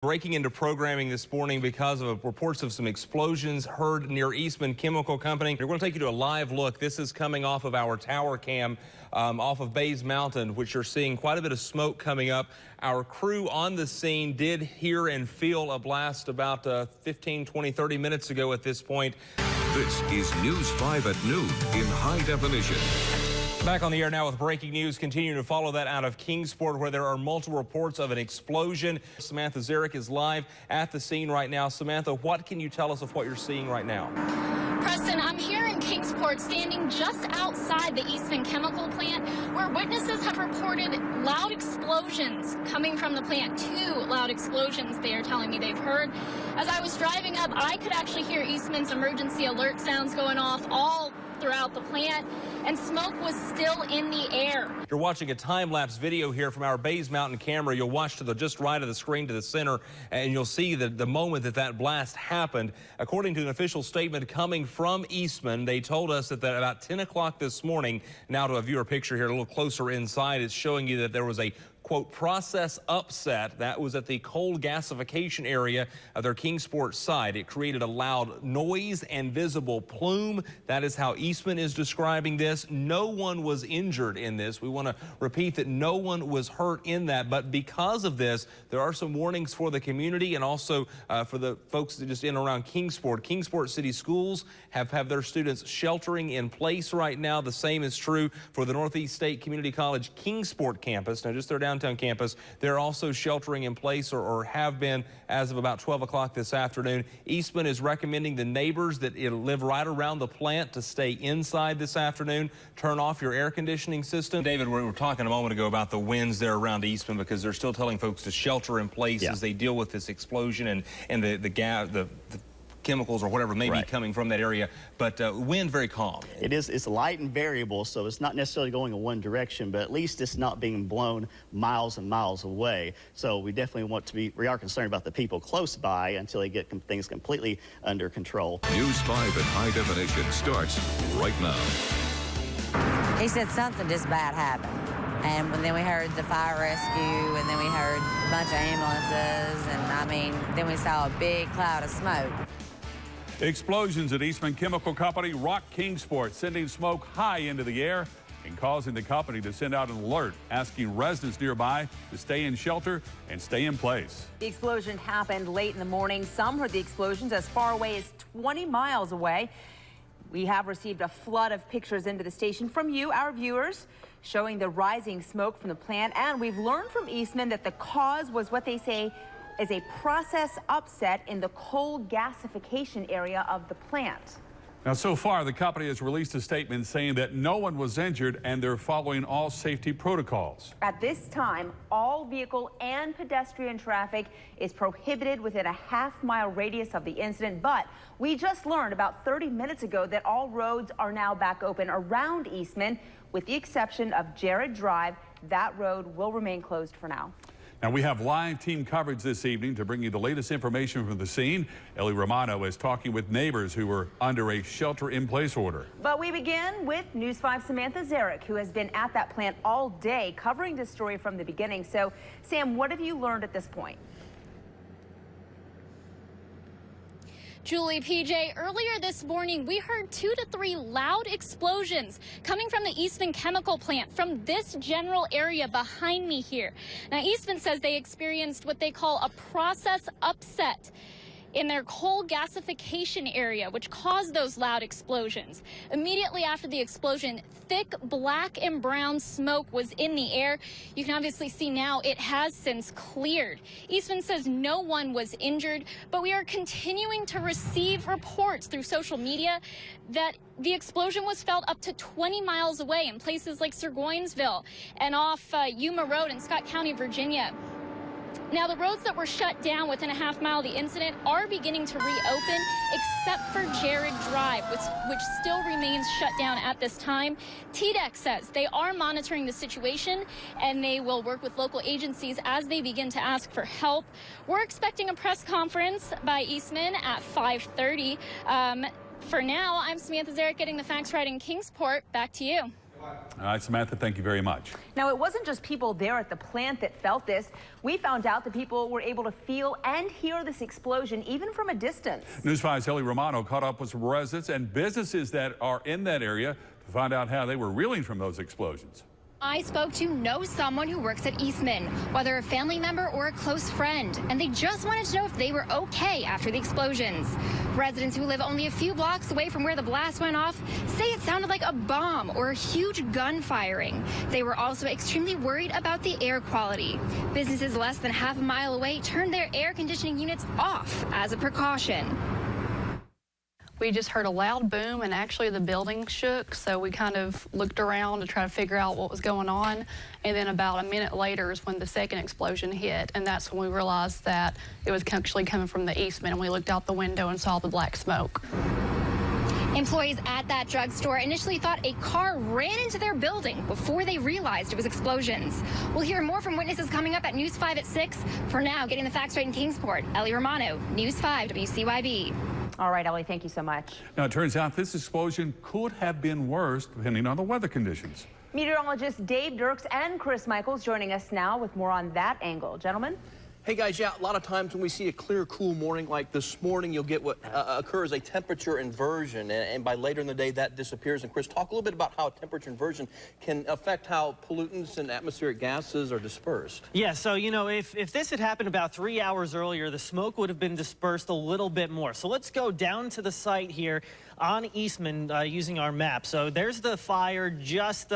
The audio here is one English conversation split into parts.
Breaking into programming this morning because of reports of some explosions heard near Eastman Chemical Company. We're going to take you to a live look. This is coming off of our tower cam off of Bays Mountain, which you're seeing quite a bit of smoke coming up. Our crew on the scene did hear and feel a blast about 15, 20, 30 minutes ago at this point. This is News 5 at noon in high definition. Back on the air now with breaking news. Continuing to follow that out of Kingsport, where there are multiple reports of an explosion. Samantha Zarek is live at the scene right now. Samantha, what can you tell us of what you're seeing right now? Preston, I'm here in Kingsport, standing just outside the Eastman Chemical Plant, where witnesses have reported loud explosions coming from the plant. 2 loud explosions they are telling me they've heard. As I was driving up, I could actually hear Eastman's emergency alert sounds going off all throughout the plant, and smoke was still in the air. You're watching a time-lapse video here from our Bays Mountain camera. You'll watch to the just right of the screen to the center, and you'll see the moment that blast happened. According to an official statement coming from Eastman, they told us that about 10 o'clock this morning. Now to a viewer picture here a little closer inside, it's showing you that there was a quote, process upset that was at the coal gasification area of their Kingsport site. It created a loud noise and visible plume. That is how Eastman is describing this. No one was injured in this. We want to repeat that no one was hurt in that. But because of this, there are some warnings for the community and also for the folks that just in and around Kingsport. Kingsport City Schools have their students sheltering in place right now. The same is true for the Northeast State Community College Kingsport campus. Now, just their downtown campus, they're also sheltering in place or have been as of about 12 o'clock this afternoon. Eastman is recommending the neighbors that live right around the plant to stay inside this afternoon. Turn off your air conditioning system. David, we were talking a moment ago about the winds there around Eastman because they're still telling folks to shelter in place as they deal with this explosion and the chemicals or whatever may be coming from that area, but wind very calm. It's light and variable, so it's not necessarily going in one direction, but at least it's not being blown miles and miles away. So we definitely we are concerned about the people close by until they get things completely under control. News 5 in high definition starts right now. He said something just bad happened. And then we heard the fire rescue, and then we heard a bunch of ambulances, and then we saw a big cloud of smoke. Explosions at Eastman Chemical Company rocked Kingsport, sending smoke high into the air and causing the company to send out an alert, asking residents nearby to stay in shelter and stay in place. The explosion happened late in the morning. Some heard the explosions as far away as 20 miles away. We have received a flood of pictures into the station from you, our viewers, showing the rising smoke from the plant. And we've learned from Eastman that the cause was what they say is a process upset in the coal gasification area of the plant. Now, so far, the company has released a statement saying that no one was injured and they're following all safety protocols. At this time, all vehicle and pedestrian traffic is prohibited within a half-mile radius of the incident. But we just learned about 30 minutes ago that all roads are now back open around Eastman, with the exception of Jared Drive. That road will remain closed for now. Now, we have live team coverage this evening to bring you the latest information from the scene. Ellie Romano is talking with neighbors who were under a shelter-in-place order. But we begin with News 5's Samantha Zarek, who has been at that plant all day covering this story from the beginning. So, Sam, what have you learned at this point? Julie, PJ, earlier this morning, we heard 2 to 3 loud explosions coming from the Eastman Chemical Plant from this general area behind me here. Now, Eastman says they experienced what they call a process upset in their coal gasification area, which caused those loud explosions. Immediately after the explosion, thick black and brown smoke was in the air. You can obviously see now it has since cleared. Eastman says no one was injured, but we are continuing to receive reports through social media that the explosion was felt up to 20 miles away in places like Surgoinsville and off Yuma Road in Scott County, Virginia. Now, the roads that were shut down within a half-mile of the incident are beginning to reopen, except for Jared Drive, which still remains shut down at this time. TDEC says they are monitoring the situation, and they will work with local agencies as they begin to ask for help. We're expecting a press conference by Eastman at 5:30. For now, I'm Samantha Zarek getting the facts right in Kingsport. Back to you. All right, Samantha, thank you very much. Now, it wasn't just people there at the plant that felt this. We found out that people were able to feel and hear this explosion even from a distance. News 5's Ellie Romano caught up with some residents and businesses that are in that area to find out how they were reeling from those explosions. I spoke to know someone who works at Eastman, whether a family member or a close friend, and they just wanted to know if they were okay after the explosions. Residents who live only a few blocks away from where the blast went off say it sounded like a bomb or a huge gun firing. They were also extremely worried about the air quality. Businesses less than half a mile away turned their air conditioning units off as a precaution. We just heard a loud boom, and actually the building shook, so we kind of looked around to try to figure out what was going on. And then about a minute later is when the second explosion hit, and that's when we realized that it was actually coming from the Eastman, and we looked out the window and saw the black smoke. Employees at that drugstore initially thought a car ran into their building before they realized it was explosions. We'll hear more from witnesses coming up at News 5 at 6. For now, getting the facts right in Kingsport, Ellie Romano, News 5 WCYB. All right, Ellie, thank you so much. Now, it turns out this explosion could have been worse depending on the weather conditions. Meteorologists Dave Dirks and Chris Michaels joining us now with more on that angle. Gentlemen? Hey guys, yeah, a lot of times when we see a clear, cool morning like this morning, you'll get what occurs a temperature inversion, and by later in the day that disappears. And Chris, talk a little bit about how temperature inversion can affect how pollutants and atmospheric gases are dispersed. Yeah, so you know, if this had happened about 3 hours earlier, the smoke would have been dispersed a little bit more. So let's go down to the site here on Eastman using our map. So there's the fire just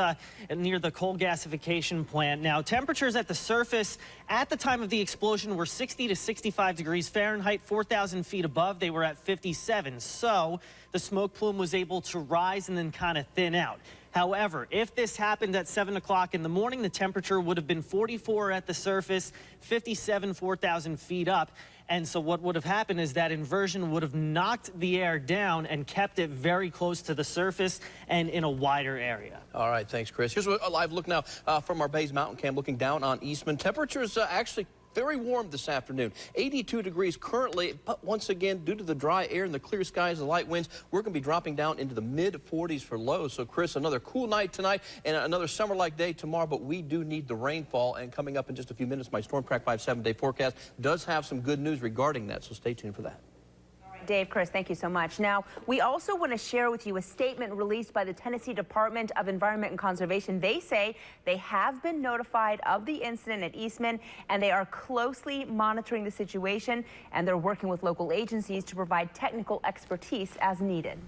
near the coal gasification plant. Now, temperatures at the surface at the time of the explosion were 60 to 65 degrees Fahrenheit, 4,000 feet above. They were at 57. So the smoke plume was able to rise and then kind of thin out. However, if this happened at 7 o'clock in the morning, the temperature would have been 44 at the surface, 57, 4,000 feet up. And so what would have happened is that inversion would have knocked the air down and kept it very close to the surface and in a wider area. All right, thanks, Chris. Here's a live look now from our Bays Mountain Cam looking down on Eastman. Temperatures actually very warm this afternoon, 82 degrees currently, but once again, due to the dry air and the clear skies, the light winds, we're going to be dropping down into the mid-40s for lows. So, Chris, another cool night tonight and another summer-like day tomorrow, but we do need the rainfall. And coming up in just a few minutes, my Storm Track 5 7-day forecast does have some good news regarding that, so stay tuned for that. Dave, Chris, thank you so much. Now, we also want to share with you a statement released by the Tennessee Department of Environment and Conservation. They say they have been notified of the incident at Eastman, and they are closely monitoring the situation, and they're working with local agencies to provide technical expertise as needed.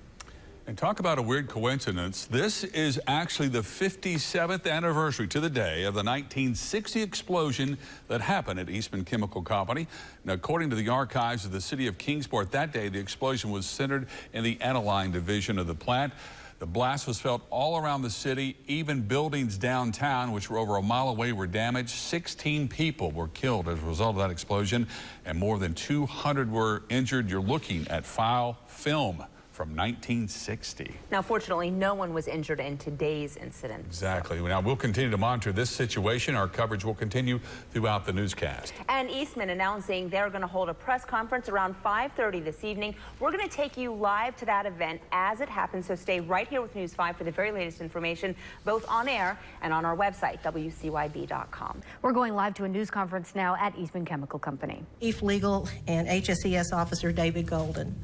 And talk about a weird coincidence. This is actually the 57th anniversary to the day of the 1960 explosion that happened at Eastman Chemical Company. Now, according to the archives of the city of Kingsport, that day the explosion was centered in the aniline division of the plant. The blast was felt all around the city. Even buildings downtown, which were over a mile away, were damaged. 16 people were killed as a result of that explosion, and more than 200 were injured. You're looking at file film from 1960. Now, fortunately, no one was injured in today's incident. Exactly. Now, we'll continue to monitor this situation. Our coverage will continue throughout the newscast. And Eastman announcing they're going to hold a press conference around 5:30 this evening. We're going to take you live to that event as it happens, so stay right here with News 5 for the very latest information, both on air and on our website, WCYB.com. We're going live to a news conference now at Eastman Chemical Company. Chief Legal and HSES Officer David Golden.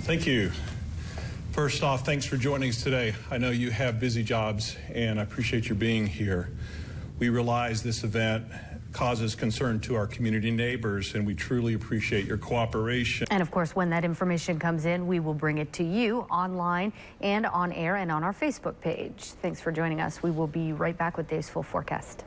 Thank you. First off, thanks for joining us today. I know you have busy jobs, and I appreciate your being here. We realize this event causes concern to our community neighbors, and we truly appreciate your cooperation. And of course, when that information comes in, we will bring it to you online and on air and on our Facebook page. Thanks for joining us. We will be right back with today's full forecast.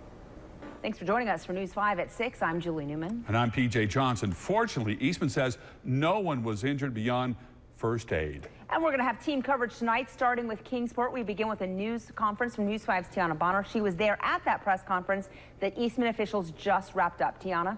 Thanks for joining us for News 5 at 6. I'm Julie Newman. And I'm PJ Johnson. Fortunately, Eastman says no one was injured beyond first aid. And we're going to have team coverage tonight, starting with Kingsport. We begin with a news conference from News 5's Tiana Bonner. She was there at that press conference that Eastman officials just wrapped up. Tiana?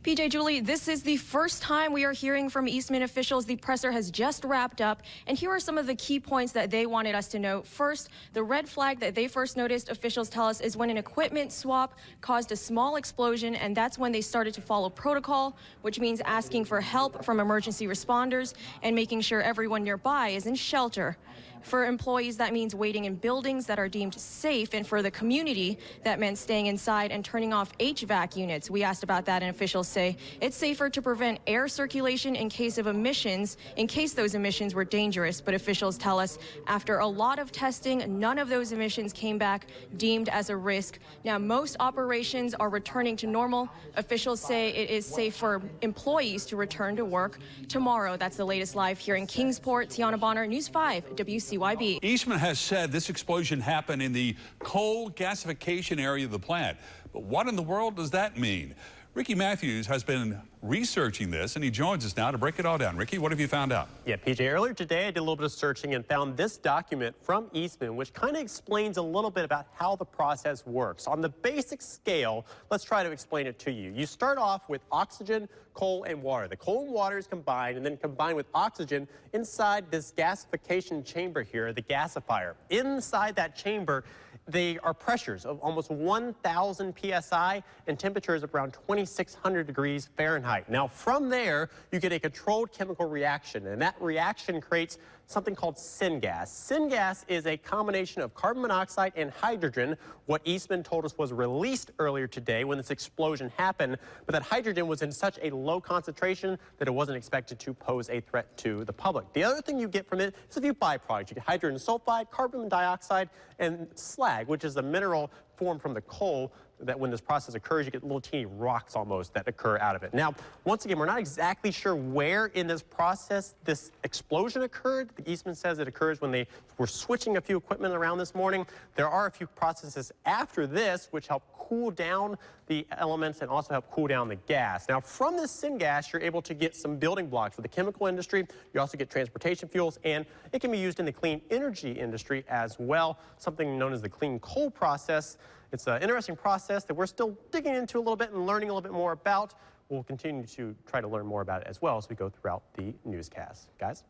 PJ, Julie, this is the first time we are hearing from Eastman officials. The presser has just wrapped up, and here are some of the key points that they wanted us to know. First, the red flag that they first noticed, officials tell us, is when an equipment swap caused a small explosion, and that's when they started to follow protocol, which means asking for help from emergency responders and making sure everyone nearby is in shelter. For employees, that means waiting in buildings that are deemed safe, and for the community, that meant staying inside and turning off HVAC units. We asked about that, and officials say it's safer to prevent air circulation in case of emissions, in case those emissions were dangerous. But officials tell us after a lot of testing, none of those emissions came back deemed as a risk. Now, most operations are returning to normal. Officials say it is safe for employees to return to work tomorrow. That's the latest live here in Kingsport. Tiana Bonner, News 5, WCYB. Eastman has said this explosion happened in the coal gasification area of the plant. But what in the world does that mean? Ricky Matthews has been researching this, and he joins us now to break it all down. Ricky, what have you found out? Yeah, PJ, earlier today I did a little bit of searching and found this document from Eastman, which kind of explains a little bit about how the process works. On the basic scale, let's try to explain it to you. You start off with oxygen, coal, and water. The coal and water is combined and then combined with oxygen inside this gasification chamber here, the gasifier. Inside that chamber, they are pressures of almost 1,000 psi and temperatures of around 2,600 degrees Fahrenheit. Now, from there, you get a controlled chemical reaction, and that reaction creates something called syngas. Syngas is a combination of carbon monoxide and hydrogen, what Eastman told us was released earlier today when this explosion happened, but that hydrogen was in such a low concentration that it wasn't expected to pose a threat to the public. The other thing you get from it is a few byproducts. You get hydrogen sulfide, carbon dioxide, and slag, which is a mineral formed from the coal that when this process occurs, you get little teeny rocks almost that occur out of it. Now, once again, we're not exactly sure where in this process this explosion occurred. Eastman says it occurs when they were switching a few equipment around this morning. There are a few processes after this which help cool down the elements and also help cool down the gas. Now, from this syngas, you're able to get some building blocks for the chemical industry. You also get transportation fuels, and it can be used in the clean energy industry as well, something known as the clean coal process. It's an interesting process that we're still digging into a little bit and learning a little bit more about. We'll continue to try to learn more about it as well as we go throughout the newscast. Guys?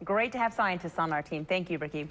Great to have scientists on our team. Thank you, Ricky.